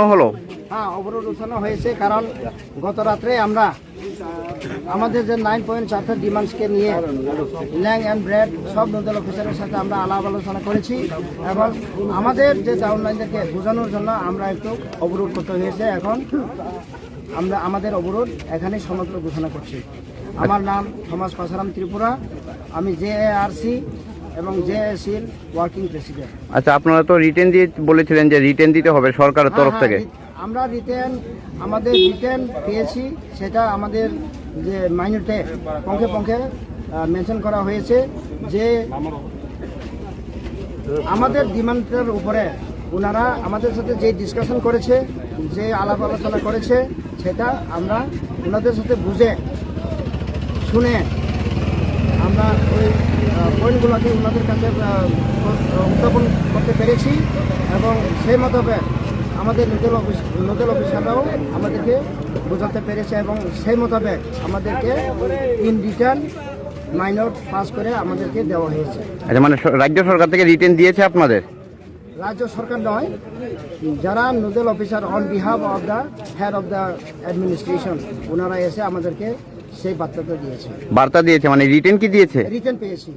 হলো? হ্যাঁ, অবরোধ উঠানো হয়েছে কারণ গত রাত্রে আমরা আমাদের যে 9.4 ডিমান্ডসকে নিয়ে ল্যাং অ্যান্ড ব্রেড সব নোডাল অফিসারের সাথে আমরা আলাপ আলোচনা করেছি এবং আমাদের যে ডাউনলাইনদেরকে বোঝানোর জন্য আমরা একটু অবরোধ করতে হয়েছে। এখন আমরা আমাদের অবরোধ এখানে সমগ্র ঘোষণা করছি। আমার নাম থমাস পাসারাম ত্রিপুরা, আমি জেএআরসি এবং জেএসির ওয়ার্কিং প্রেসিডেন্ট। আচ্ছা, আপনারা তো রিটেন দিয়ে বলেছিলেন যে রিটেন দিতে হবে সরকারের তরফ থেকে। আমরা আমাদের রিটেন পেয়েছি, সেটা আমাদের যে মাইনুটে পঙ্খে পঙ্খে মেনশন করা হয়েছে যে আমাদের ডিমান্ডের উপরে ওনারা আমাদের সাথে যে ডিসকাশন করেছে, যে আলাপ আলোচনা করেছে, সেটা আমরা ওনাদের সাথে বুঝে শুনে আমরা ওই পয়েন্টগুলোকে ওনাদের কাছে উত্থাপন করতে পেরেছি এবং সেই মোতাবেক আমাদের নোডাল অফিসাররাও আমাদেরকে বোঝাতে পেরেছে এবং সেই মোতাবেক আমাদেরকে ইন রিটার্ন মাইনর পাস করে আমাদেরকে দেওয়া হয়েছে। আচ্ছা, মানে রাজ্য সরকার থেকে রিটেন দিয়েছে আপনাদের? রাজ্য সরকার নয়, যারা nodal officer on behalf of the head of the administration, ওনারা এসে আমাদেরকে সেই বার্তাটা দিয়েছে। বার্তা দিয়েছে মানে রিটেন কি দিয়েছে? রিটেন পেয়েছি।